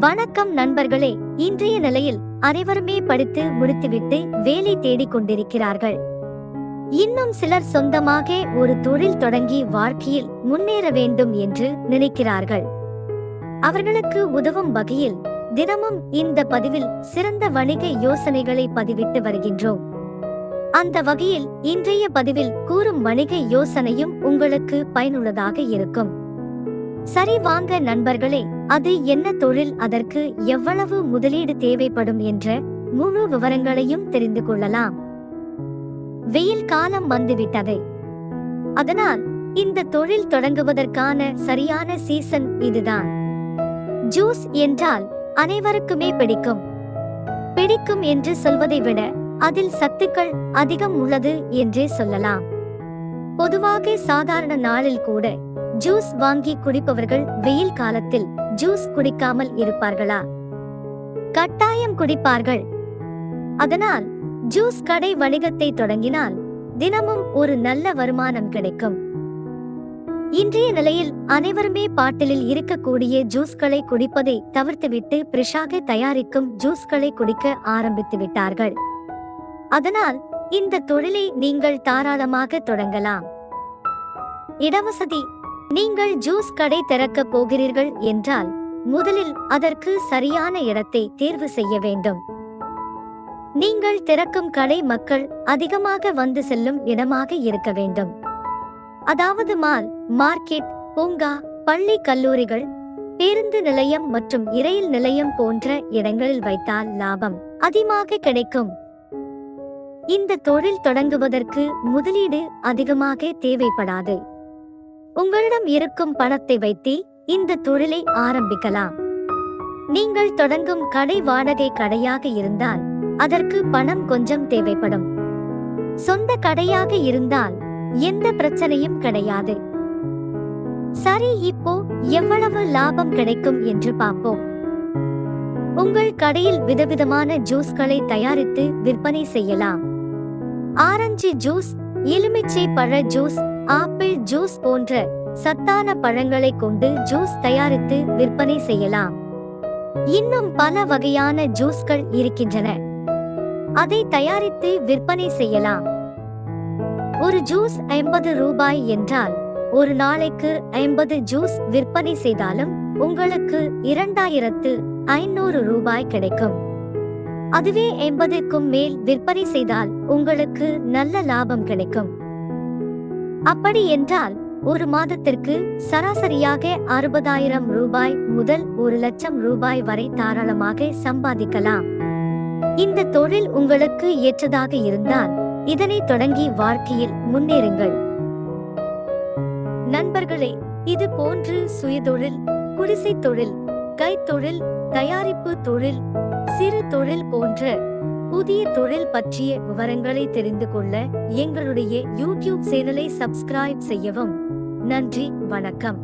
வணக்கம் நண்பர்களே. இன்றைய நிலையில் அனைவருமே படித்து முடித்துவிட்டு வேலை தேடிக் கொண்டிருக்கிறார்கள். இன்னும் சிலர் சொந்தமாக ஒரு தொழில் தொடங்கி வாழ்க்கையில் முன்னேற வேண்டும் என்று நினைக்கிறார்கள். அவர்களுக்கு உதவும் வகையில் தினமும் இந்த பதிவில் சிறந்த வணிக யோசனைகளை பதிவிட்டு வருகின்றோம். அந்த வகையில் இன்றைய பதிவில் கூறும் வணிக யோசனையும் உங்களுக்கு பயனுள்ளதாக இருக்கும். சரி, வாங்க நண்பர்களே, அது என்ன தொழில், அதற்கு எவ்வளவு முதலீடு தேவைப்படும் என்ற முழு விவரங்களையும் தெரிந்து கொள்ளலாம். வெயில் காலம் வந்துவிட்டது. அதனால் இந்த தொழில் தொடங்குவதற்கான சரியான சீசன் இதுதான். ஜூஸ் என்றால் அனைவருக்குமே பிடிக்கும் என்று சொல்வதை விட அதில் சத்துக்கள் அதிகம் உள்ளது என்றே சொல்லலாம். பொதுவாக சாதாரண நாளில் கூட ஜூஸ் வாங்கி குடிப்பவர்கள் வெயில் காலத்தில் ஜூஸ் குடிக்காமல் இருப்பார்களா? கட்டாயம் குடிப்பார்கள். அதனால் ஜூஸ் கடை வணிகத்தை தொடங்கினால் தினமும் ஒரு நல்ல வருமானம் கிடைக்கும். இன்றைய நிலையில் அனைவருமே பாட்டிலில் இருக்கக்கூடிய ஜூஸ்களை குடிப்பதை தவிர்த்துவிட்டு ஃப்ரெஷ்ஷாக தயாரிக்கும் ஜூஸ்களை குடிக்க ஆரம்பித்து விட்டார்கள். அதனால் இந்த தொழிலை நீங்கள் தாராளமாக தொடங்கலாம். இடவசதி: நீங்கள் ஜூஸ் கடை திறக்க போகிறீர்கள் என்றால் முதலில் அதற்கு சரியான இடத்தை தேர்வு செய்ய வேண்டும். நீங்கள் திறக்கும் கடை மக்கள் அதிகமாக வந்து செல்லும் இடமாக இருக்க வேண்டும். அதாவது மால், மார்க்கெட், பூங்கா, பள்ளி, கல்லூரிகள், பேருந்து நிலையம் மற்றும் இரயில் நிலையம் போன்ற இடங்களில் வைத்தால் லாபம் அதிகமாக கிடைக்கும். இந்த தொழில் தொடங்குவதற்கு முதலீடு அதிகமாக தேவைப்படாது. உங்களிடம் இருக்கும் பணத்தை வைத்து இந்த தொழிலை ஆரம்பிக்கலாம். நீங்கள் தொடங்கும் கடை வாடகை கடையாக இருந்தால் அதற்கு பணம் கொஞ்சம் தேவைப்படும். சொந்த கடையாக இருந்தால் எந்த பிரச்சனையும் கிடையாது. சரி, இப்போ எவ்வளவு லாபம் கிடைக்கும் என்று பார்ப்போம். உங்கள் கடையில் விதவிதமான ஜூஸ்களை தயாரித்து விற்பனை செய்யலாம். ஆரஞ்சு ஜூஸ், எலுமிச்சை பழ ஜூஸ், ஆப்பிள் ஜூஸ் போன்ற சத்தான பழங்களை கொண்டு ஜூஸ் தயாரித்து விற்பனை செய்யலாம். இன்னும் பல வகையான ஜூஸ்கள் இருக்கின்றன. அதை தயாரித்து விற்பனை செய்யலாம். ஒரு ஜூஸ் 50 ரூபாய் என்றால் ஒரு நாளைக்கு 50 ஜூஸ் விற்பனை செய்தாலும் உங்களுக்கு 2500 ரூபாய் கிடைக்கும். அதுவே 80க்கும் மேல் விற்பனை செய்தால் உங்களுக்கு நல்ல லாபம் கிடைக்கும். அப்படி என்றால் ஒரு மாதத்திற்கு சராசரியாக 60,000 ரூபாய் முதல் 1,00,000 ரூபாய் வரை தாராளமாக சம்பாதிக்கலாம். இந்த தொழில் உங்களுக்கு ஏற்றதாக இருந்தால் இதனை தொடங்கி வாழ்க்கையில் முன்னேறுங்கள். நண்பர்களே, இது போன்று சுயதொழில், குடிசை தொழில், கைத்தொழில், தயாரிப்பு தொழில், சிறு தொழில் போன்ற புதிய தொழில் பற்றிய விவரங்களை தெரிந்து கொள்ள எங்களுடைய யூடியூப் சேனலை சப்ஸ்கிரைப் செய்யவும். நன்றி, வணக்கம்.